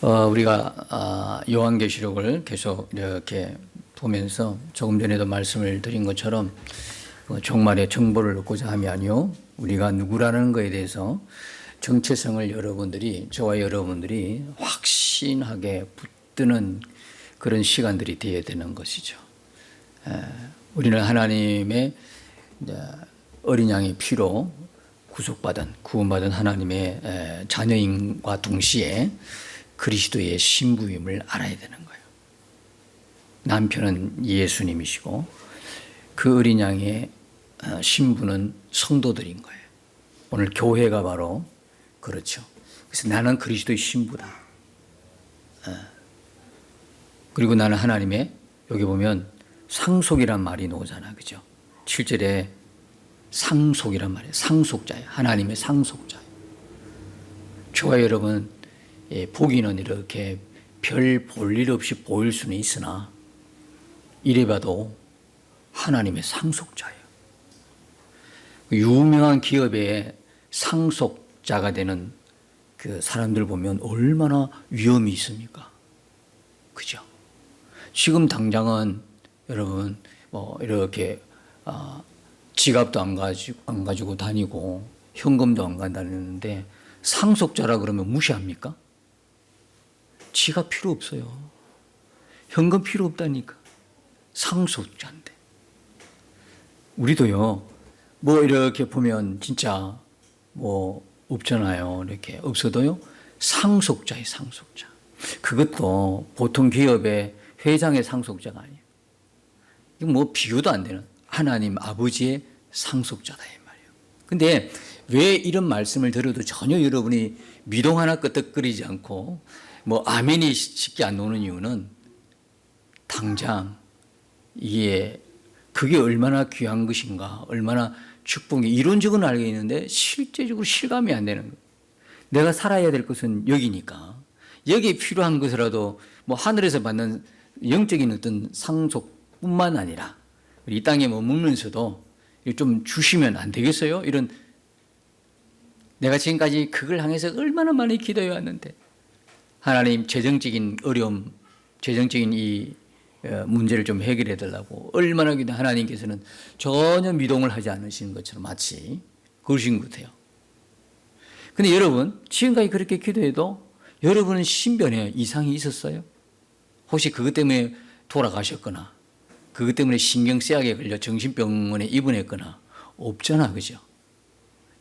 우리가 요한계시록을 계속 이렇게 보면서 조금 전에도 말씀을 드린 것처럼 종말의 정보를 얻고자 하면요, 우리가 누구라는 것에 대해서 정체성을 저와 여러분들이 확신하게 붙드는 그런 시간들이 되어야 되는 것이죠. 우리는 하나님의 어린 양의 피로 구원받은 하나님의 자녀임과 동시에 그리스도의 신부임을 알아야 되는 거예요. 남편은 예수님이시고 그 어린 양의 신부는 성도들인 거예요. 오늘 교회가 바로 그렇죠. 그래서 나는 그리스도의 신부다. 그리고 나는 하나님의, 여기 보면 상속이란 말이 나오잖아, 그죠? 7절에 상속이란 말이에요. 상속자예요. 하나님의 상속자예요. 저와 여러분, 보기는 이렇게 별 볼 일 없이 보일 수는 있으나 이래봐도 하나님의 상속자예요. 유명한 기업의 상속자가 되는 그 사람들 보면 얼마나 위험이 있습니까? 그죠? 지금 당장은 여러분 이렇게 지갑도 안 가지고 다니고 현금도 안 다니는데 상속자라 그러면 무시합니까? 지갑 필요 없어요. 현금 필요 없다니까. 상속자인데. 우리도요, 이렇게 보면 진짜 없잖아요. 이렇게 없어도요, 상속자예요, 상속자. 그것도 보통 기업의 회장의 상속자가 아니에요. 이거 비교도 안 되는 하나님 아버지의 상속자다, 이 말이에요. 근데 왜 이런 말씀을 들어도 전혀 여러분이 미동 하나 끄덕거리지 않고 아멘이 쉽게 안 나오는 이유는 당장 그게 얼마나 귀한 것인가, 얼마나 축복이, 이론적으로는 알겠는데 실제적으로 실감이 안 되는 거예요. 내가 살아야 될 것은 여기니까 여기에 필요한 것이라도 하늘에서 받는 영적인 어떤 상속뿐만 아니라 이 땅에 먹으면서도 좀 주시면 안 되겠어요? 이런, 내가 지금까지 그걸 향해서 얼마나 많이 기도해 왔는데 하나님 재정적인 어려움, 재정적인 이 문제를 좀 해결해 달라고 얼마나 기도, 하나님께서는 전혀 미동을 하지 않으시는 것처럼 마치 그러신 것 같아요. 근데 여러분, 지금까지 그렇게 기도해도 여러분은 신변에 이상이 있었어요? 혹시 그것 때문에 돌아가셨거나 그것 때문에 신경쇠약에 걸려 정신병원에 입원했거나 없잖아, 그죠?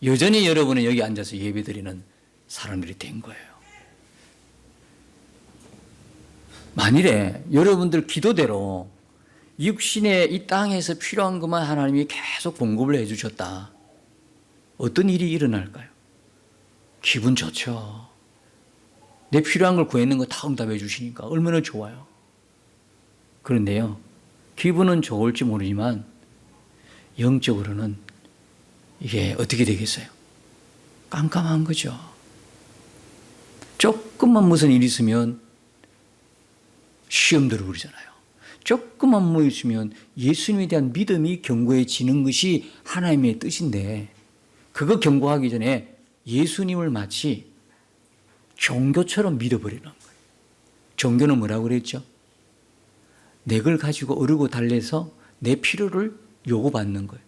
여전히 여러분은 여기 앉아서 예배드리는 사람들이 된 거예요. 만일에 여러분들 기도대로 육신의 이 땅에서 필요한 것만 하나님이 계속 공급을 해 주셨다, 어떤 일이 일어날까요? 기분 좋죠. 내 필요한 걸 구했는 거 다 응답해 주시니까 얼마나 좋아요. 그런데요, 기분은 좋을지 모르지만 영적으로는 이게 어떻게 되겠어요? 깜깜한 거죠. 조금만 무슨 일이 있으면 시험 들어버리잖아요. 조금만 있으면 예수님에 대한 믿음이 견고해지는 것이 하나님의 뜻인데, 그거 견고하기 전에 예수님을 마치 종교처럼 믿어버리는 거예요. 종교는 뭐라고 그랬죠? 내 걸 가지고 어르고 달래서 내 필요를 요구받는 거예요.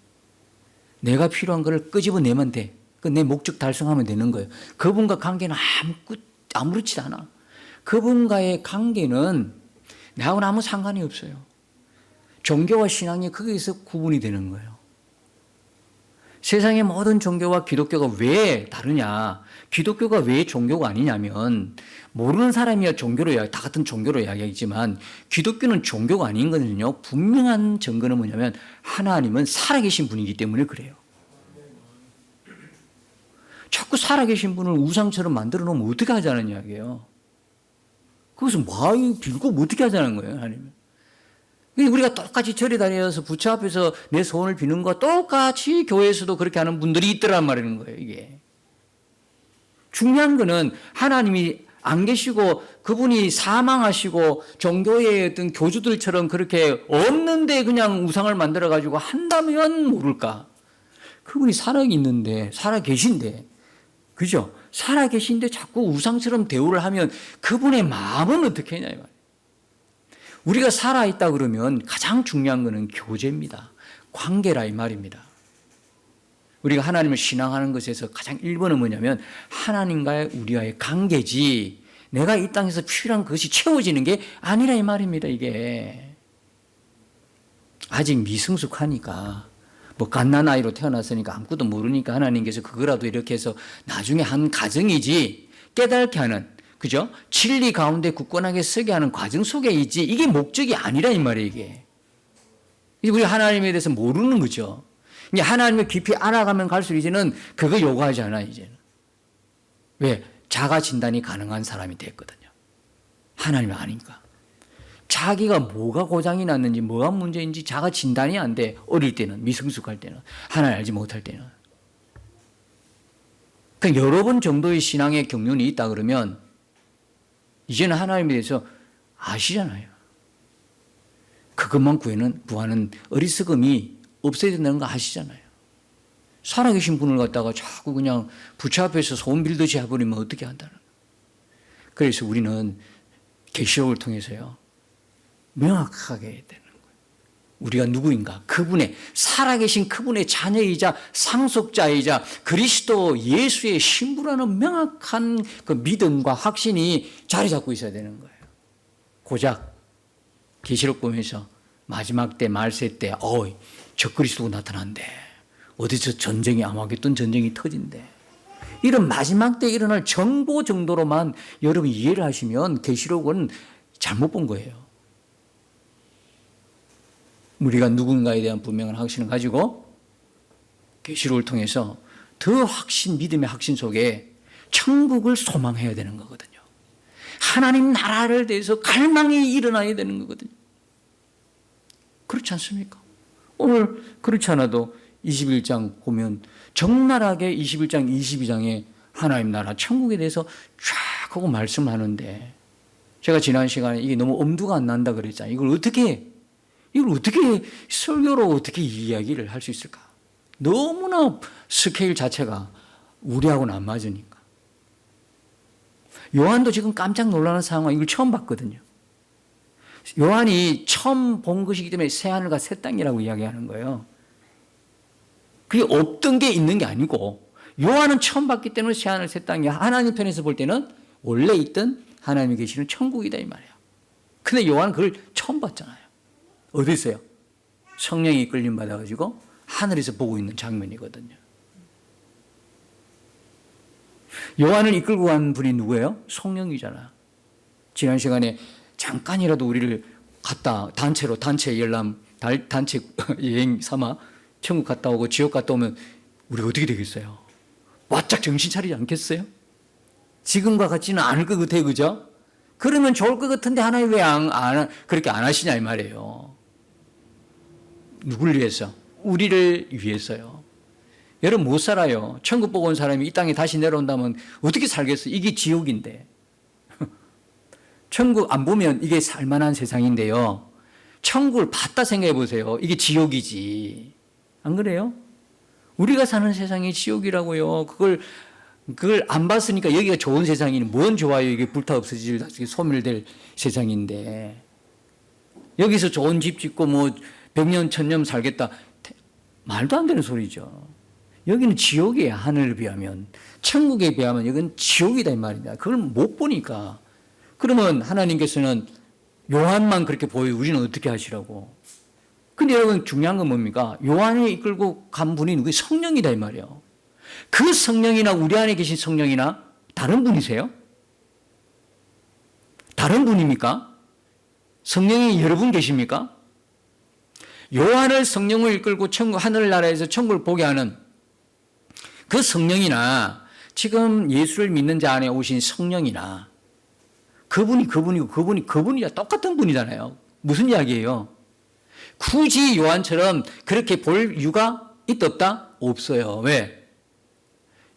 내가 필요한 걸 끄집어내면 돼. 내 목적 달성하면 되는 거예요. 그분과 관계는 아무렇지 않아. 그분과의 관계는 나하고는 아무 상관이 없어요. 종교와 신앙이 거기에서 구분이 되는 거예요. 세상의 모든 종교와 기독교가 왜 다르냐, 기독교가 왜 종교가 아니냐면, 모르는 사람이야 종교로 다 같은 종교로 이야기하지만 기독교는 종교가 아닌 것은요, 분명한 증거는 뭐냐면 하나님은 살아계신 분이기 때문에 그래요. 자꾸 살아계신 분을 우상처럼 만들어 놓으면 어떻게 하자는 이야기예요. 그것은 빌고 어떻게 하자는 거예요, 하나님은. 우리가 똑같이 절에 다녀서 부처 앞에서 내 소원을 비는 것과 똑같이 교회에서도 그렇게 하는 분들이 있더란 말이는 거예요, 이게. 중요한 거는 하나님이 안 계시고 그분이 사망하시고 종교의 어떤 교주들처럼 그렇게 없는데 그냥 우상을 만들어가지고 한다면 모를까. 그분이 살아있는데, 살아계신데, 그죠? 살아계신데 자꾸 우상처럼 대우를 하면 그분의 마음은 어떻게 했냐 이 말이에요. 우리가 살아있다 그러면 가장 중요한 것은 교제입니다. 관계라 이 말입니다. 우리가 하나님을 신앙하는 것에서 가장 1번은 뭐냐면 하나님과의 우리와의 관계지 내가 이 땅에서 필요한 것이 채워지는 게 아니라 이 말입니다. 이게 아직 미성숙하니까 뭐 갓난아이로 태어났으니까 아무것도 모르니까 하나님께서 그거라도 이렇게 해서 나중에 한 과정이지 깨닫게 하는 그죠? 진리 가운데 굳건하게 서게 하는 과정 속에 있지 이게 목적이 아니라 이 말이에요. 이게 우리 하나님에 대해서 모르는 거죠. 이제 하나님을 깊이 알아가면 갈수록 이제는 그거 요구하지 않아 이제는. 왜? 자가 진단이 가능한 사람이 됐거든요. 하나님이 아니까. 자기가 뭐가 고장이 났는지 뭐가 문제인지 자가 진단이 안 돼. 어릴 때는 미성숙할 때는 하나님 알지 못할 때는. 그러니까 여러 번 정도의 신앙의 경륜이 있다 그러면 이제는 하나님에 대해서 아시잖아요. 그것만 구하는 어리석음이 없어야 된다는 거 아시잖아요. 살아계신 분을 갖다가 자꾸 그냥 부처 앞에서 소원 빌듯이 해버리면 어떻게 한다는 거예요. 그래서 우리는 계시록을 통해서요. 명확하게 해야 되는 거예요. 우리가 누구인가? 그분의 살아계신 그분의 자녀이자 상속자이자 그리스도 예수의 신부라는 명확한 그 믿음과 확신이 자리 잡고 있어야 되는 거예요. 고작 계시록 보면서 마지막 때 말세 때 적그리스도가 나타난대. 어디서 전쟁이 아마겟돈 전쟁이 터진대. 이런 마지막 때 일어날 정보 정도로만 여러분 이해를 하시면 계시록은 잘못 본 거예요. 우리가 누군가에 대한 분명한 확신을 가지고 계시록을 통해서 더 믿음의 확신 속에 천국을 소망해야 되는 거거든요. 하나님 나라를 대해서 갈망이 일어나야 되는 거거든요. 그렇지 않습니까? 오늘 그렇지 않아도 21장 보면 적나라하게 21장, 22장에 하나님 나라 천국에 대해서 쫙 하고 말씀하는데 제가 지난 시간에 이게 너무 엄두가 안 난다 그랬잖아요. 이걸 어떻게 설교로 어떻게 이야기를 할 수 있을까? 너무나 스케일 자체가 우리하고는 안 맞으니까. 요한도 지금 깜짝 놀라는 상황, 이걸 처음 봤거든요. 요한이 처음 본 것이기 때문에 새하늘과 새 땅이라고 이야기하는 거예요. 그게 없던 게 있는 게 아니고 요한은 처음 봤기 때문에 새하늘 새 땅이야. 하나님 편에서 볼 때는 원래 있던 하나님이 계시는 천국이다 이 말이에요. 근데 요한은 그걸 처음 봤잖아요. 어디 있어요? 성령이 이끌림 받아가지고 하늘에서 보고 있는 장면이거든요. 요한을 이끌고 간 분이 누구예요? 성령이잖아요. 지난 시간에 잠깐이라도 우리를 단체 열람, 단체 여행 삼아 천국 갔다 오고 지옥 갔다 오면 우리 어떻게 되겠어요? 바짝 정신 차리지 않겠어요? 지금과 같지는 않을 것 같아요. 그죠? 그러면 좋을 것 같은데 하나님 왜 그렇게 안 하시냐 이 말이에요. 누굴 위해서? 우리를 위해서요. 여러분 못 살아요. 천국 보고 온 사람이 이 땅에 다시 내려온다면 어떻게 살겠어요? 이게 지옥인데. 천국 안 보면 이게 살만한 세상인데요. 천국을 봤다 생각해 보세요. 이게 지옥이지. 안 그래요? 우리가 사는 세상이 지옥이라고요. 그걸 안 봤으니까 여기가 좋은 세상이니 뭔 좋아요. 이게 불타 없어질 소멸될 세상인데. 여기서 좋은 집 짓고 뭐 100년 1000년 살겠다. 말도 안 되는 소리죠. 여기는 지옥이에요. 하늘에 비하면. 천국에 비하면 여기는 지옥이다 이 말입니다. 그걸 못 보니까. 그러면 하나님께서는 요한만 그렇게 보여 우리는 어떻게 하시라고. 근데 여러분 중요한 건 뭡니까? 요한을 이끌고 간 분이 누구예요? 성령이다 이 말이에요. 그 성령이나 우리 안에 계신 성령이나 다른 분이세요? 다른 분입니까? 성령이 여러 분 계십니까? 요한을 성령을 이끌고 하늘나라에서 천국을 보게 하는 그 성령이나 지금 예수를 믿는 자 안에 오신 성령이나 그분이야 똑같은 분이잖아요. 무슨 이야기예요? 굳이 요한처럼 그렇게 볼 이유가 있다 없다? 없어요. 왜?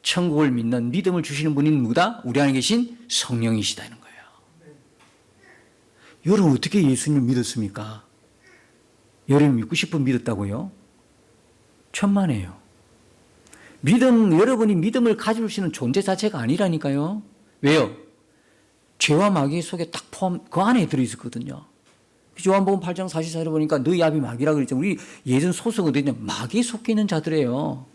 천국을 믿는 믿음을 주시는 분이 누구다? 우리 안에 계신 성령이시다는 거예요. 여러분 어떻게 예수님을 믿었습니까? 여러분 믿고 싶어 믿었다고요? 천만에요. 여러분이 믿음을 가질 수 있는 존재 자체가 아니라니까요. 왜요? 죄와 마귀 속에 딱 그 안에 들어있었거든요. 요한복음 8장 44절에 보니까 너희 앞이 마귀라 그랬죠. 우리 예전 소속은 어디냐? 마귀에 속해 있는 자들이에요.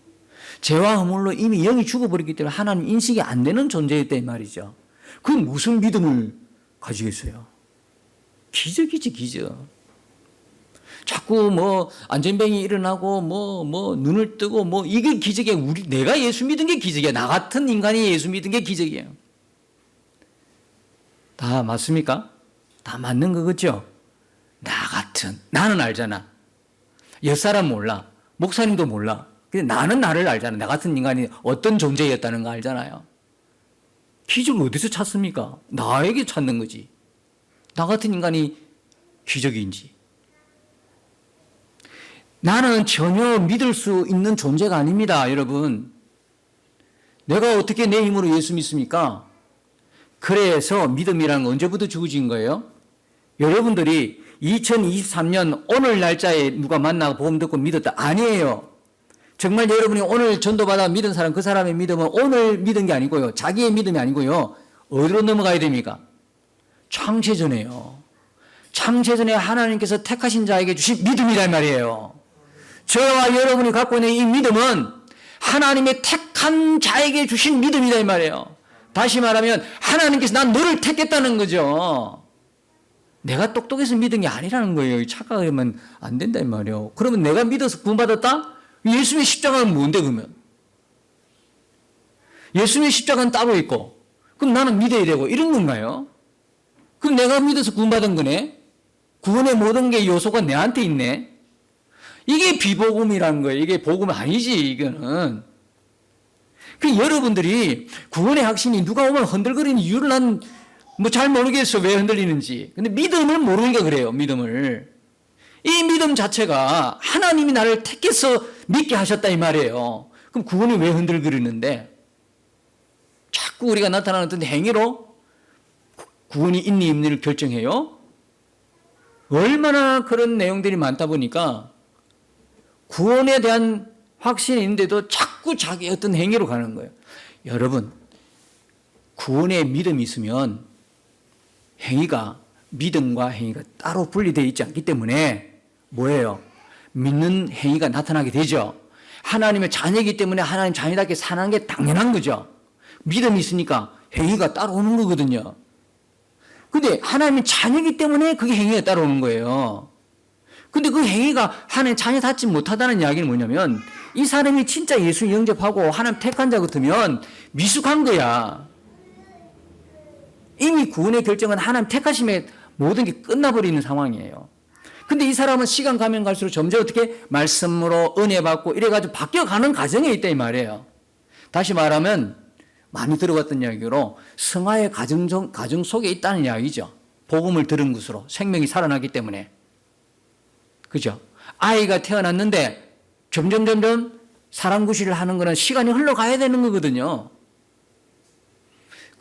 죄와 허물로 이미 영이 죽어버렸기 때문에 하나님 인식이 안 되는 존재였단 말이죠. 그 무슨 믿음을 가지겠어요? 기적이지, 기적. 자꾸 안전뱅이 일어나고 눈을 뜨고 이게 기적이야. 내가 예수 믿은 게 기적이야. 나 같은 인간이 예수 믿은 게 기적이에요. 다 맞습니까? 다 맞는 거겠죠? 나는 알잖아. 옆사람 몰라. 목사님도 몰라. 근데 나는 나를 알잖아. 나 같은 인간이 어떤 존재였다는 거 알잖아요. 기적을 어디서 찾습니까? 나에게 찾는 거지. 나 같은 인간이 기적인지. 나는 전혀 믿을 수 있는 존재가 아닙니다, 여러분. 내가 어떻게 내 힘으로 예수 믿습니까? 그래서 믿음이라는 건 언제부터 주어진 거예요? 여러분들이 2023년 오늘 날짜에 누가 만나고 복음 듣고 믿었다. 아니에요. 정말 여러분이 오늘 전도받아 믿은 사람, 그 사람의 믿음은 오늘 믿은 게 아니고요. 자기의 믿음이 아니고요. 어디로 넘어가야 됩니까? 창세전에요. 창세전에 하나님께서 택하신 자에게 주신 믿음이란 말이에요. 저와 여러분이 갖고 있는 이 믿음은 하나님의 택한 자에게 주신 믿음이다 이 말이에요. 다시 말하면 하나님께서 난 너를 택했다는 거죠. 내가 똑똑해서 믿은 게 아니라는 거예요. 착각하면 안 된다 이 말이에요. 그러면 내가 믿어서 구원받았다? 예수님의 십자가는 뭔데 그러면? 예수님의 십자가는 따로 있고 그럼 나는 믿어야 되고 이런 건가요? 그럼 내가 믿어서 구원받은 거네? 구원의 모든 게 요소가 내한테 있네? 이게 비복음이라는 거예요. 이게 복음 아니지 이거는. 그 여러분들이 구원의 확신이 누가 오면 흔들거리는 이유를 난 잘 모르겠어. 왜 흔들리는지. 근데 믿음을 모르니까 그래요. 믿음을. 이 믿음 자체가 하나님이 나를 택해서 믿게 하셨다 이 말이에요. 그럼 구원이 왜 흔들거리는데? 자꾸 우리가 나타나는 어떤 행위로 구원이 있니 없니를 결정해요. 얼마나 그런 내용들이 많다 보니까 구원에 대한 확신이 있는데도 자꾸 자기 어떤 행위로 가는 거예요. 여러분, 구원에 믿음이 있으면 행위가 믿음과 행위가 따로 분리되어 있지 않기 때문에 뭐예요? 믿는 행위가 나타나게 되죠. 하나님의 자녀이기 때문에 하나님 자녀답게 사는 게 당연한 거죠. 믿음이 있으니까 행위가 따라오는 거거든요. 근데 하나님의 자녀이기 때문에 그게 행위가 따라오는 거예요. 근데 그 행위가 하나님 자녀답지 못하다는 이야기는 뭐냐면 이 사람이 진짜 예수 영접하고 하나님 택한 자 같으면 미숙한 거야. 이미 구원의 결정은 하나님 택하심에 모든 게 끝나버리는 상황이에요. 근데 이 사람은 시간 가면 갈수록 점점 어떻게 말씀으로 은혜 받고 이래가지고 바뀌어가는 과정에 있다 이 말이에요. 다시 말하면 많이 들어봤던 이야기로 성화의 가정 속에 있다는 이야기죠. 복음을 들은 것으로 생명이 살아나기 때문에. 그죠? 아이가 태어났는데 점점 사랑구실을 하는 거는 시간이 흘러가야 되는 거거든요.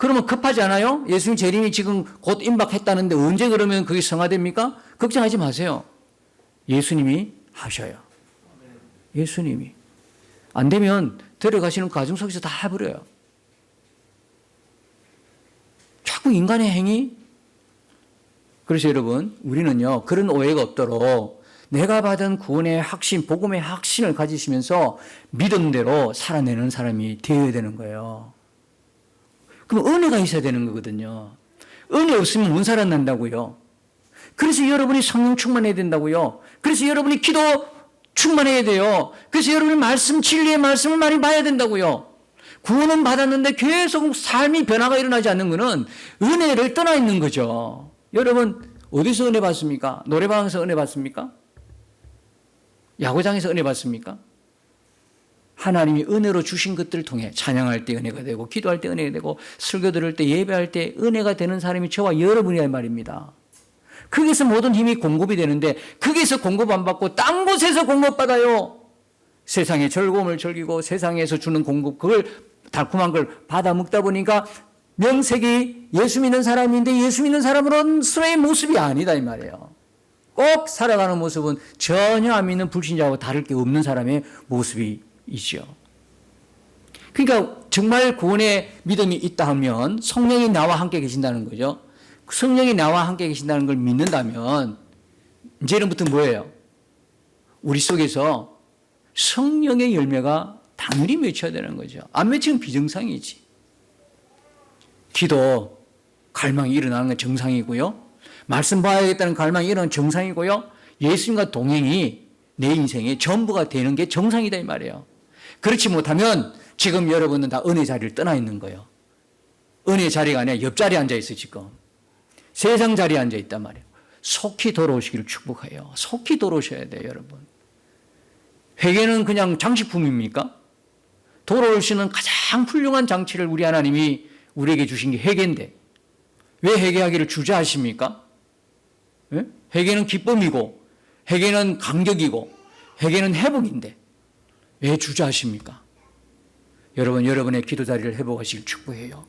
그러면 급하지 않아요? 예수님 재림이 지금 곧 임박했다는데 언제 그러면 그게 성화됩니까? 걱정하지 마세요. 예수님이 하셔요. 예수님이. 안 되면 들어가시는 과정 속에서 다 해버려요. 자꾸 인간의 행위? 그래서 여러분, 우리는요, 그런 오해가 없도록 내가 받은 구원의 확신, 복음의 확신을 가지시면서 믿음대로 살아내는 사람이 되어야 되는 거예요. 그럼 은혜가 있어야 되는 거거든요. 은혜 없으면 못 살아난다고요. 그래서 여러분이 성령 충만해야 된다고요. 그래서 여러분이 기도 충만해야 돼요. 그래서 여러분이 말씀, 진리의 말씀을 많이 봐야 된다고요. 구원은 받았는데 계속 삶이 변화가 일어나지 않는 것은 은혜를 떠나 있는 거죠. 여러분 어디서 은혜 받습니까? 노래방에서 은혜 받습니까? 야구장에서 은혜 받습니까? 하나님이 은혜로 주신 것들을 통해 찬양할 때 은혜가 되고 기도할 때 은혜가 되고 설교 들을 때 예배할 때 은혜가 되는 사람이 저와 여러분이란 말입니다. 거기서 모든 힘이 공급이 되는데 거기서 공급 안 받고 딴 곳에서 공급받아요. 세상의 즐거움을 즐기고 세상에서 주는 공급 그걸 달콤한 걸 받아 먹다 보니까 명색이 예수 믿는 사람인데 예수 믿는 사람으로서의 모습이 아니다 이 말이에요. 꼭 살아가는 모습은 전혀 안 믿는 불신자하고 다를 게 없는 사람의 모습이죠. 그러니까 정말 구원의 믿음이 있다 하면 성령이 나와 함께 계신다는 거죠. 성령이 나와 함께 계신다는 걸 믿는다면 이제는부터 뭐예요? 우리 속에서 성령의 열매가 당연히 맺혀야 되는 거죠. 안 맺히면 비정상이지. 기도, 갈망이 일어나는 건 정상이고요. 말씀 봐야겠다는 갈망이 일어나는 건 정상이고요. 예수님과 동행이 내 인생의 전부가 되는 게 정상이다 이 말이에요. 그렇지 못하면 지금 여러분은 다 은혜 자리를 떠나 있는 거예요. 은혜 자리가 아니라 옆자리에 앉아 있어 지금. 세상 자리에 앉아 있단 말이에요. 속히 돌아오시기를 축복해요. 속히 돌아오셔야 돼요, 여러분. 회개는 그냥 장식품입니까? 돌아올 수 있는 가장 훌륭한 장치를 우리 하나님이 우리에게 주신 게 회개인데 왜 회개하기를 주저하십니까? 네? 회개는 기쁨이고 회개는 강격이고 회개는 회복인데 왜 주저하십니까? 여러분, 여러분의 기도 자리를 회복하시길 축복해요.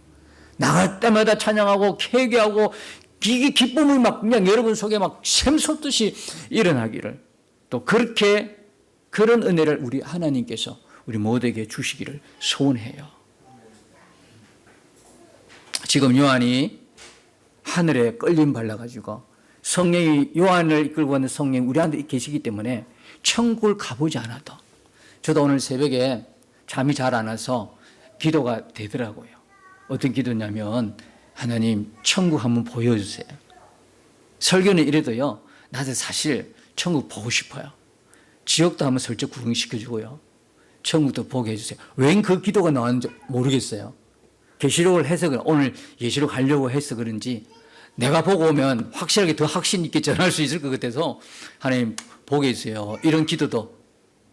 나갈 때마다 찬양하고 회개하고 기쁨을 막 그냥 여러분 속에 막 샘솟듯이 일어나기를 또 그렇게 그런 은혜를 우리 하나님께서 우리 모두에게 주시기를 소원해요. 지금 요한이 하늘에 끌림 발라가지고 성령이 요한을 이끌고 가는 성령이 우리한테 계시기 때문에 천국을 가보지 않아도 저도 오늘 새벽에 잠이 잘 안 와서 기도가 되더라고요. 어떤 기도냐면 하나님 천국 한번 보여주세요. 설교는 이래도요. 나도 사실 천국 보고 싶어요. 지옥도 한번 슬쩍 구경시켜주고요. 천국도 보게 해주세요. 웬 그 기도가 나왔는지 모르겠어요. 계시록을 해서 오늘 예시록 하려고 해서 그런지 내가 보고 오면 확실하게 더 확신 있게 전할 수 있을 것 같아서 하나님 보게 해주세요. 이런 기도도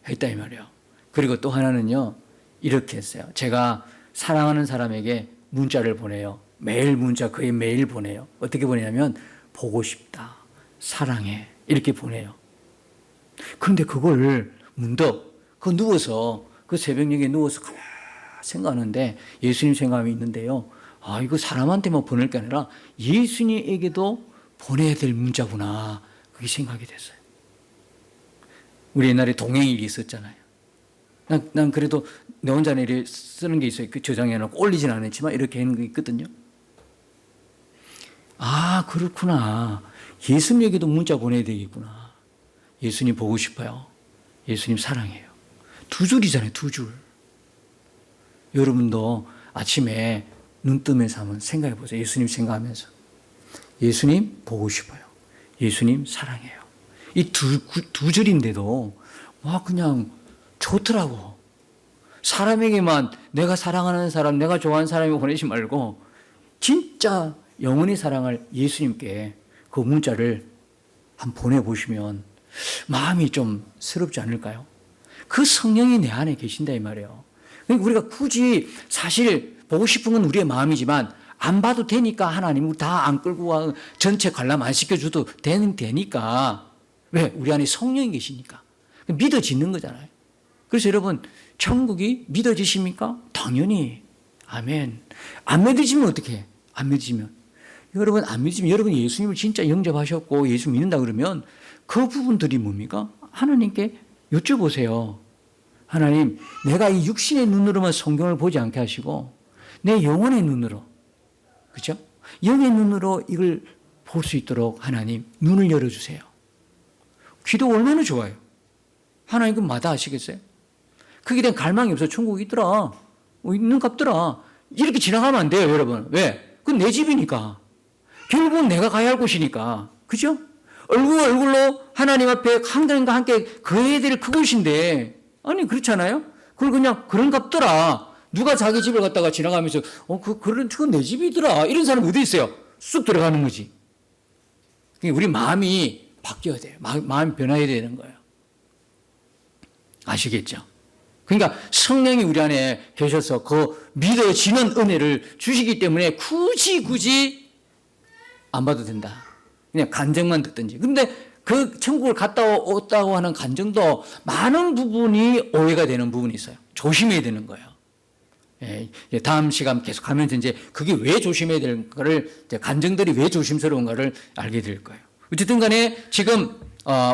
했다 이 말이에요. 그리고 또 하나는요. 이렇게 했어요. 제가 사랑하는 사람에게 문자를 보내요. 매일 문자 거의 매일 보내요. 어떻게 보내냐면 보고 싶다. 사랑해. 이렇게 보내요. 그런데 그걸 문득 누워서 그 새벽녘에 누워서 가만히 생각하는데 예수님 생각이 있는데요. 아, 이거 사람한테만 보낼 게 아니라 예수님에게도 보내야 될 문자구나. 그게 생각이 됐어요. 우리 옛날에 동행일이 있었잖아요. 난 그래도 내 혼자 내리 쓰는 게 있어요. 그 저장해놓고 올리진 않았지만 이렇게 하는 게 있거든요. 아, 그렇구나. 예수님에게도 문자 보내야 되겠구나. 예수님 보고 싶어요. 예수님 사랑해요. 두 줄이잖아요, 두 줄. 여러분도 아침에 눈 뜨면서 한번 생각해 보세요. 예수님 생각하면서. 예수님 보고 싶어요. 예수님 사랑해요. 이 두 줄인데도 와, 그냥 좋더라고. 사람에게만 내가 사랑하는 사람, 내가 좋아하는 사람이 보내지 말고 진짜 영원히 사랑할 예수님께 그 문자를 한번 보내보시면 마음이 좀 새롭지 않을까요? 그 성령이 내 안에 계신다 이 말이에요. 그러니까 우리가 굳이 사실 보고 싶은 건 우리의 마음이지만 안 봐도 되니까 하나님 다 안 끌고 와 전체 관람 안 시켜줘도 되니까 왜? 우리 안에 성령이 계시니까 믿어지는 거잖아요. 그래서 여러분 천국이 믿어지십니까? 당연히 아멘. 안 믿어지면 어떻게 해? 안 믿어지면 여러분 안 믿으면 여러분 예수님을 진짜 영접하셨고 예수 믿는다 그러면 그 부분들이 뭡니까? 하나님께 여쭤보세요. 하나님, 내가 이 육신의 눈으로만 성경을 보지 않게 하시고 내 영혼의 눈으로, 그렇죠? 영의 눈으로 이걸 볼 수 있도록 하나님 눈을 열어주세요. 기도 얼마나 좋아요. 하나님 그럼 마다하시겠어요? 거기에 대한 갈망이 없어. 천국이 있더라. 있는 값더라. 이렇게 지나가면 안 돼요, 여러분. 왜? 그건 내 집이니까. 결국은 내가 가야 할 곳이니까. 그죠? 얼굴로 하나님 앞에 하나님과 함께 그해야 될 그곳인데, 아니, 그렇잖아요? 그걸 그냥 그런 값더라. 누가 자기 집을 갔다가 지나가면서, 그건 내 집이더라. 이런 사람 어디 있어요? 쑥 들어가는 거지. 우리 마음이 바뀌어야 돼요. 마음이 변화해야 되는 거예요. 아시겠죠? 그러니까 성령이 우리 안에 계셔서 그 믿어지는 은혜를 주시기 때문에 굳이 안 봐도 된다. 그냥 간증만 듣든지. 근데 그 천국을 갔다 왔다고 하는 간증도 많은 부분이 오해가 되는 부분이 있어요. 조심해야 되는 거예요. 예, 다음 시간 계속 가면서 이제 그게 왜 조심해야 되는가를, 간증들이 왜 조심스러운가를 알게 될 거예요. 어쨌든 간에 지금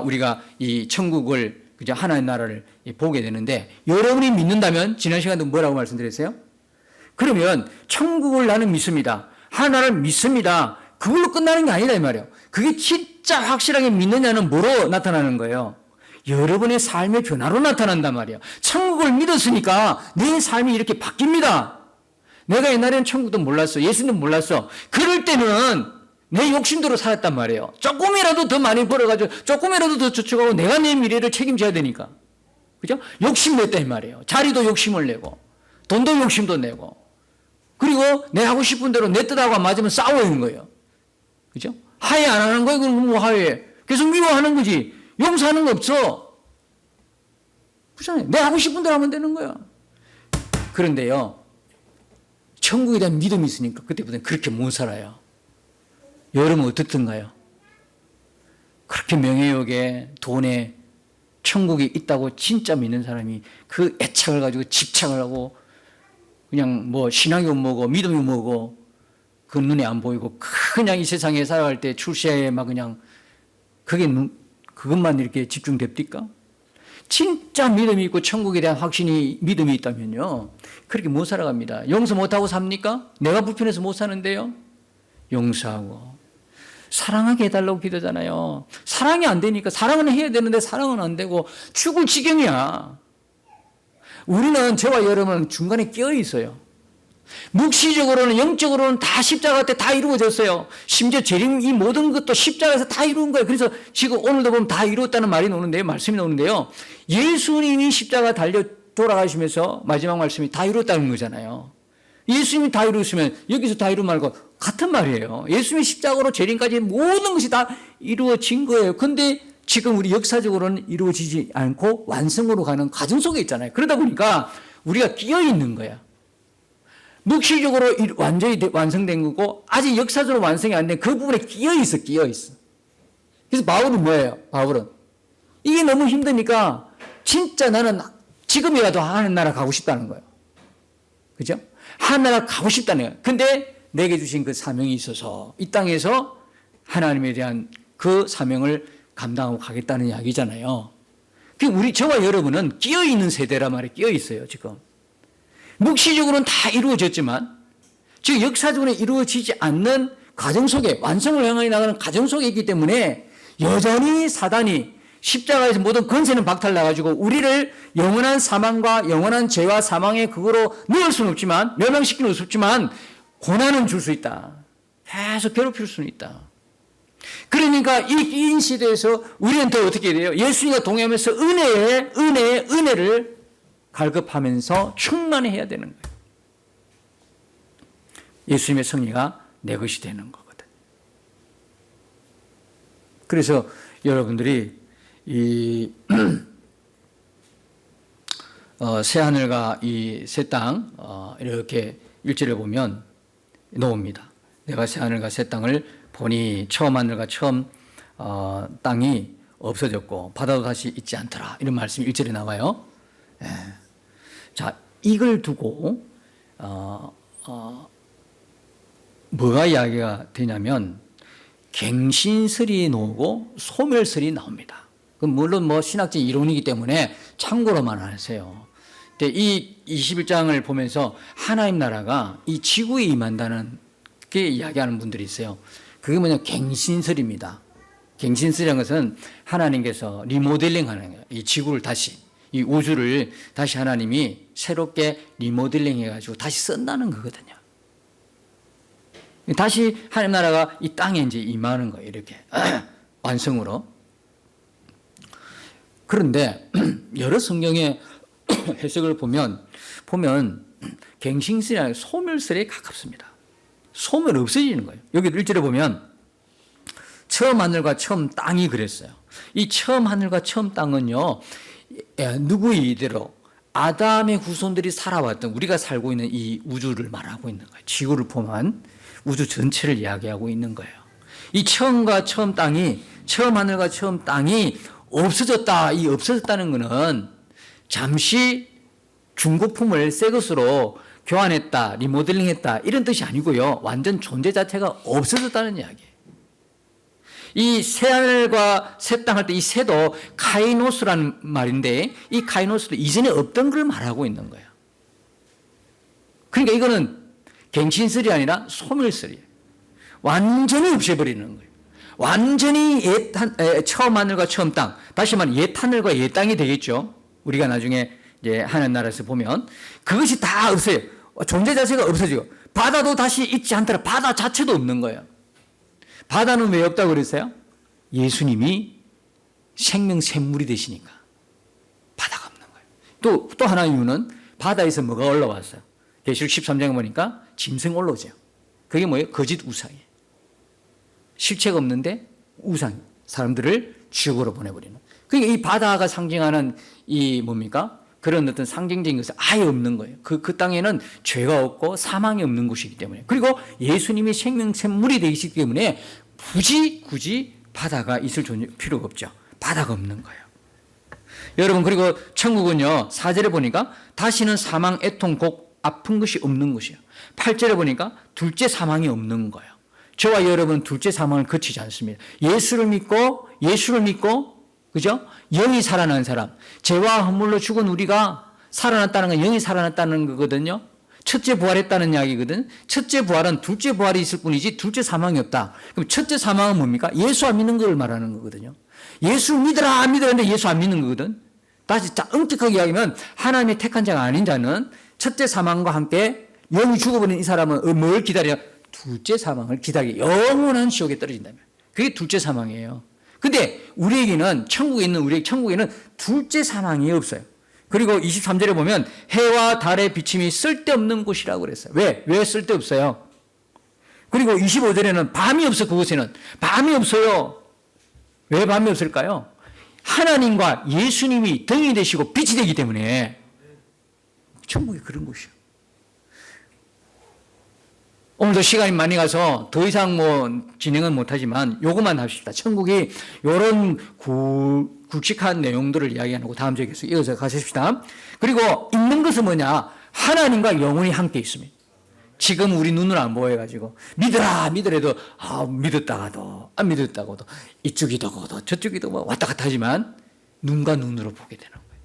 우리가 이 천국을 그죠? 하나님 나라를 보게 되는데, 여러분이 믿는다면, 지난 시간도 뭐라고 말씀드렸어요? 그러면 천국을 나는 믿습니다. 하나님을 믿습니다. 그걸로 끝나는 게 아니다 이 말이에요. 그게 진짜 확실하게 믿느냐는 뭐로 나타나는 거예요? 여러분의 삶의 변화로 나타난단 말이에요. 천국을 믿었으니까 내 삶이 이렇게 바뀝니다. 내가 옛날에는 천국도 몰랐어. 예수님도 몰랐어. 그럴 때는 내 욕심대로 살았단 말이에요. 조금이라도 더 많이 벌어가지고 조금이라도 더 저축하고 내가 내 미래를 책임져야 되니까. 그죠? 욕심 냈다 이 말이에요. 자리도 욕심을 내고 돈도 욕심도 내고, 그리고 내 하고 싶은 대로 내 뜻하고 맞으면 싸우는 거예요. 그죠? 하해 안 하는 거예요? 그럼 뭐 하해? 계속 미워하는 거지. 용서하는 거 없어. 그렇잖아요. 내 하고 싶은 대로 하면 되는 거야. 그런데요, 천국에 대한 믿음이 있으니까 그때부터는 그렇게 못 살아요. 여러분 어떻든가요? 그렇게 명예욕에 돈에 천국이 있다고 진짜 믿는 사람이 그 애착을 가지고 집착을 하고 그냥 뭐 신앙이 뭐고 믿음이 뭐고 그 눈에 안 보이고 그냥 이 세상에 살아갈 때 출세에 막 그냥 그것만 이렇게 집중됩니까? 진짜 믿음이 있고 천국에 대한 확신이 믿음이 있다면요, 그렇게 못 살아갑니다. 용서 못하고 삽니까? 내가 불편해서 못 사는데요. 용서하고 사랑하게 해달라고 기도잖아요. 사랑이 안 되니까, 사랑은 해야 되는데 사랑은 안 되고 죽을 지경이야. 우리는, 저와 여러분은 중간에 끼어 있어요. 묵시적으로는, 영적으로는 다 십자가 때 다 이루어졌어요. 심지어 재림, 이 모든 것도 십자가에서 다 이루은 거예요. 그래서 지금 오늘도 보면 다 이루었다는 말이 나오는데요, 말씀이 나오는데요, 예수님이 십자가 달려 돌아가시면서 마지막 말씀이 다 이루었다는 거잖아요. 예수님이 다 이루었으면 여기서 다 이룬 말과 같은 말이에요. 예수님이 십자가로 재림까지 모든 것이 다 이루어진 거예요. 근데 지금 우리 역사적으로는 이루어지지 않고 완성으로 가는 과정 속에 있잖아요. 그러다 보니까 우리가 끼어 있는 거야. 묵시적으로 완전히 완성된 거고 아직 역사적으로 완성이 안 된 그 부분에 끼어 있어. 그래서 바울은 뭐예요? 바울은 이게 너무 힘드니까 진짜 나는 지금이라도 하나님 나라 가고 싶다는 거예요. 그죠? 하나님 가고 싶다는 거예요. 근데 내게 주신 그 사명이 있어서 이 땅에서 하나님에 대한 그 사명을 감당하고 가겠다는 이야기잖아요. 저와 여러분은 끼어 있는 세대란 말에 끼어 있어요, 지금. 묵시적으로는 다 이루어졌지만, 지금 역사적으로 이루어지지 않는 과정 속에, 완성을 향해 나가는 과정 속에 있기 때문에 여전히 사단이 십자가에서 모든 권세는 박탈나가지고 우리를 영원한 사망과 영원한 죄와 사망의 그거로 넣을 수는 없지만, 멸망시키는 수 없지만 고난은 줄 수 있다. 계속 괴롭힐 수는 있다. 그러니까 이 긴 시대에서 우리는 더 어떻게 돼요? 예수님과 동행하면서 은혜를 갈급하면서 충만해야 되는 거예요. 예수님의 승리가 내 것이 되는 거거든. 그래서 여러분들이 이 새하늘과 이 새 땅 이렇게 일절을 보면 나옵니다. 내가 새하늘과 새 땅을 보니 처음 하늘과 처음 땅이 없어졌고 바다도 다시 있지 않더라, 이런 말씀이 1절에 나와요. 예. 자, 이걸 두고 뭐가 이야기가 되냐면 갱신설이 나오고 소멸설이 나옵니다. 물론 뭐 신학적 이론이기 때문에 참고로만 하세요. 근데 이 21장을 보면서 하나님 나라가 이 지구에 임한다는 게 이야기하는 분들이 있어요. 그게 뭐냐, 갱신설입니다. 갱신설이라는 것은 하나님께서 리모델링 하는 거예요. 이 지구를 다시, 이 우주를 다시 하나님이 새롭게 리모델링 해가지고 다시 쓴다는 거거든요. 다시 하나님 나라가 이 땅에 이제 임하는 거예요. 이렇게 완성으로. 그런데 여러 성경의 해석을 보면 갱신설이 소멸설에 가깝습니다. 소멸 없어지는 거예요. 여기 1절에 보면 처음 하늘과 처음 땅이 그랬어요. 이 처음 하늘과 처음 땅은요, 누구의 이대로 아담의 후손들이 살아왔던, 우리가 살고 있는 이 우주를 말하고 있는 거예요. 지구를 포함한 우주 전체를 이야기하고 있는 거예요. 이 처음과 처음 땅이, 처음 하늘과 처음 땅이 없어졌다. 이 없어졌다는 것은 잠시 중고품을 새 것으로 교환했다, 리모델링했다, 이런 뜻이 아니고요. 완전 존재 자체가 없어졌다는 이야기예요. 이 새하늘과 새 땅 할 때 이 새도 카이노스라는 말인데 이 카이노스도 이전에 없던 걸 말하고 있는 거예요. 그러니까 이거는 갱신설이 아니라 소멸설이에요. 완전히 없애버리는 거예요. 완전히 처음 하늘과 처음 땅, 다시 말하면 옛 하늘과 옛 땅이 되겠죠. 우리가 나중에 이제 하나님 나라에서 보면 그것이 다 없어요. 존재 자체가 없어지고 바다도 다시 있지 않더라. 바다 자체도 없는 거예요. 바다는 왜 없다고 그랬어요? 예수님이 생명 샘물이 되시니까 바다가 없는 거예요. 또 하나 이유는 바다에서 뭐가 올라왔어요? 계시록 13장에 보니까 짐승 올라오죠. 그게 뭐예요? 거짓 우상이에요. 실체가 없는데 우상, 사람들을 지옥으로 보내버리는. 그러니까 이 바다가 상징하는 이 뭡니까? 그런 어떤 상징적인 것은 아예 없는 거예요. 그 땅에는 죄가 없고 사망이 없는 곳이기 때문에. 그리고 예수님이 생명샘물이 되시기 때문에 굳이 바다가 있을 필요가 없죠. 바다가 없는 거예요. 여러분, 그리고 천국은요, 4절에 보니까 다시는 사망, 애통, 곡, 아픈 것이 없는 곳이에요. 8절에 보니까 둘째 사망이 없는 거예요. 저와 여러분은 둘째 사망을 거치지 않습니다. 예수를 믿고, 그죠? 영이 살아난 사람. 죄와 허물로 죽은 우리가 살아났다는 건 영이 살아났다는 거거든요. 첫째 부활했다는 이야기거든. 첫째 부활은 둘째 부활이 있을 뿐이지 둘째 사망이 없다. 그럼 첫째 사망은 뭡니까? 예수 안 믿는 걸 말하는 거거든요. 예수 믿어라 안 믿어라 했는데 예수 안 믿는 거거든. 다시 엄격하게 이야기하면 하나님의 택한 자가 아닌 자는 첫째 사망과 함께 영이 죽어버린 이 사람은 뭘 기다려? 둘째 사망을 기다리게 영원한 지옥에 떨어진다면. 그게 둘째 사망이에요. 근데 우리에게는 천국에는 둘째 사망이 없어요. 그리고 23절에 보면 해와 달의 비침이 쓸데없는 곳이라고 그랬어요. 왜 쓸데없어요? 그리고 25절에는 밤이 없어. 그곳에는 밤이 없어요. 왜 밤이 없을까요? 하나님과 예수님이 등이 되시고 빛이 되기 때문에. 천국이 그런 곳이에요. 오늘도 시간이 많이 가서 더 이상 진행은 못하지만 요것만 합시다. 천국이 이런 굵직한 내용들을 이야기하고 다음 주에 계속 이어서 가십시다. 그리고 있는 것은 뭐냐? 하나님과 영원히 함께 있습니다. 지금 우리 눈으로 안 보여가지고 믿으래도 믿었다가도 안 믿었다가도 이쪽이 더고도 저쪽이 더 왔다 갔다 하지만 눈과 눈으로 보게 되는 거예요.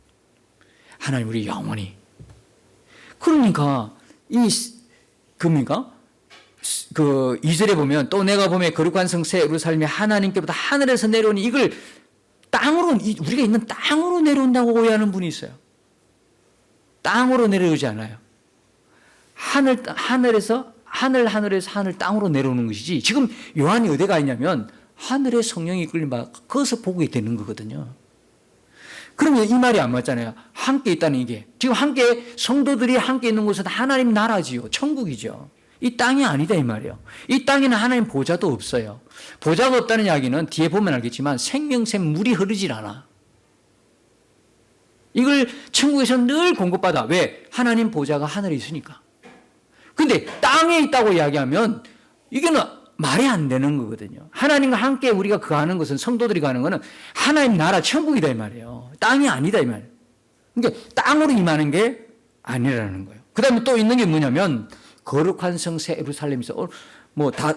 하나님 우리 영원히. 그러니까 그 2절에 보면 또 내가 보면 거룩한 성새 예루살렘이 하나님께보다 하늘에서 내려오니 이걸 땅으로, 우리가 있는 땅으로 내려온다고 오해하는 분이 있어요. 땅으로 내려오지 않아요. 하늘에서 하늘 땅으로 내려오는 것이지. 지금 요한이 어디 가 있냐면 하늘에 성령이 이끌리면 거기서 보게 되는 거거든요. 그러면 이 말이 안 맞잖아요. 함께 있다는 이게. 지금 성도들이 함께 있는 곳은 하나님 나라지요. 천국이죠. 이 땅이 아니다 이 말이에요. 이 땅에는 하나님 보좌도 없어요. 보좌가 없다는 이야기는 뒤에 보면 알겠지만 생명샘 물이 흐르질 않아. 이걸 천국에서 늘 공급받아. 왜? 하나님 보좌가 하늘에 있으니까. 근데 땅에 있다고 이야기하면 이게는 말이 안 되는 거거든요. 하나님과 함께 우리가 거하는 것은, 성도들이 가는 것은 하나님 나라 천국이다 이 말이에요. 땅이 아니다 이 말이에요. 그러니까 땅으로 임하는 게 아니라는 거예요. 그 다음에 또 있는 게 뭐냐면 거룩한 성새 예루살렘에서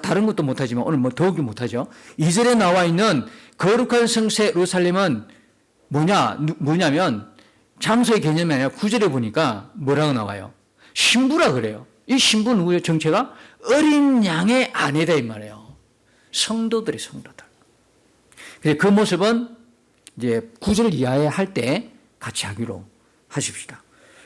다른 것도 못하지만 오늘 더욱이 못하죠. 2절에 나와 있는 거룩한 성새 예루살렘은 뭐냐면 장소의 개념이 아니라 9절에 보니까 뭐라고 나와요? 신부라 그래요. 이 신부 누구예요? 정체가 어린 양의 아내다 이 말이에요. 성도들. 그래서 그 모습은 이제 9절 이하에 할 때 같이 하기로 하십시다.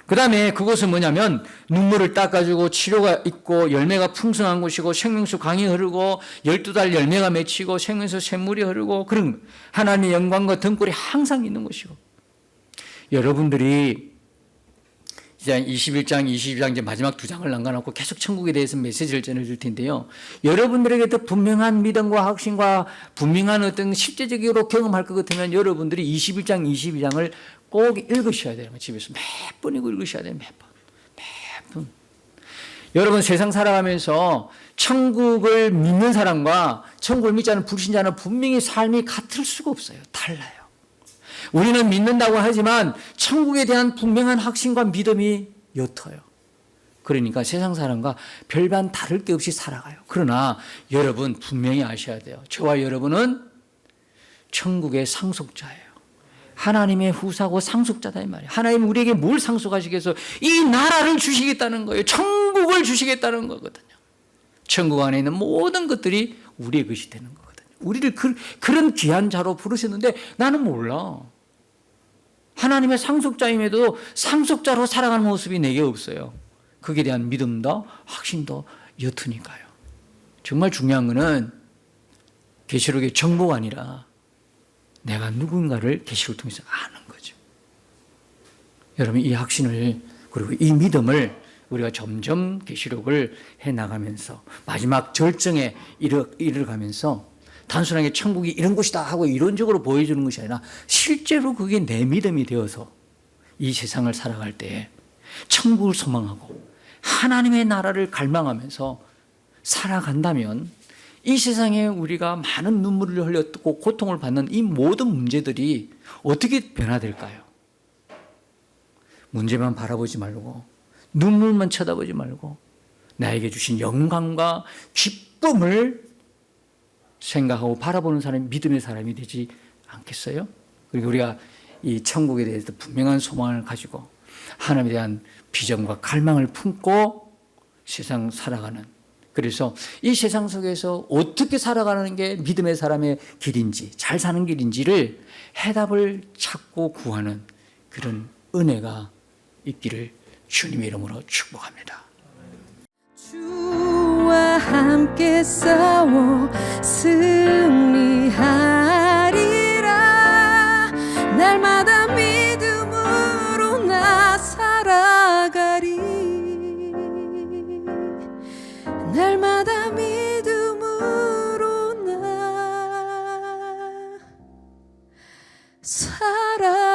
그 다음에 그것은 뭐냐면 눈물을 닦아주고 치료가 있고 열매가 풍성한 곳이고 생명수 강이 흐르고 12달 열매가 맺히고 생명수 샘물이 흐르고 그런 하나님의 영광과 등골이 항상 있는 곳이고, 여러분들이 이제 21장, 22장 이제 마지막 2장을 남겨놓고 계속 천국에 대해서 메시지를 전해줄 텐데요. 여러분들에게도 분명한 믿음과 확신과 분명한 어떤 실제적으로 경험할 것 같으면 여러분들이 21장, 22장을 꼭 읽으셔야 돼요. 집에서 몇 번이고 읽으셔야 돼요. 몇 번. 여러분 세상 살아가면서 천국을 믿는 사람과 천국을 믿지 않은 불신자는 분명히 삶이 같을 수가 없어요. 달라요. 우리는 믿는다고 하지만 천국에 대한 분명한 확신과 믿음이 옅어요. 그러니까 세상 사람과 별반 다를 게 없이 살아가요. 그러나 여러분 분명히 아셔야 돼요. 저와 여러분은 천국의 상속자예요. 하나님의 후사고 상속자다 이 말이에요. 하나님 우리에게 뭘 상속하시겠어? 이 나라를 주시겠다는 거예요. 천국을 주시겠다는 거거든요. 천국 안에 있는 모든 것들이 우리의 것이 되는 거거든요. 우리를 그런 귀한 자로 부르셨는데 나는 몰라. 하나님의 상속자임에도 상속자로 살아가는 모습이 내게 없어요. 거기에 대한 믿음도 확신도 옅으니까요. 정말 중요한 거는 계시록의 정보가 아니라 내가 누군가를 계시록을 통해서 아는 거죠. 여러분 이 확신을 그리고 이 믿음을 우리가 점점 계시록을 해나가면서 마지막 절정에 이르가면서 단순하게 천국이 이런 곳이다 하고 이론적으로 보여주는 것이 아니라 실제로 그게 내 믿음이 되어서 이 세상을 살아갈 때에 천국을 소망하고 하나님의 나라를 갈망하면서 살아간다면 이 세상에 우리가 많은 눈물을 흘렸고 고통을 받는 이 모든 문제들이 어떻게 변화될까요? 문제만 바라보지 말고 눈물만 쳐다보지 말고 나에게 주신 영광과 기쁨을 생각하고 바라보는 사람이 믿음의 사람이 되지 않겠어요? 그리고 우리가 이 천국에 대해서 분명한 소망을 가지고 하나님에 대한 비전과 갈망을 품고 세상 살아가는, 그래서 이 세상 속에서 어떻게 살아가는 게 믿음의 사람의 길인지, 잘 사는 길인지를 해답을 찾고 구하는 그런 은혜가 있기를 주님의 이름으로 축복합니다. 주와 함께 싸워 승리하리라. 날마다 믿음으로 나 살아가리. 날마다 믿음으로 나 살아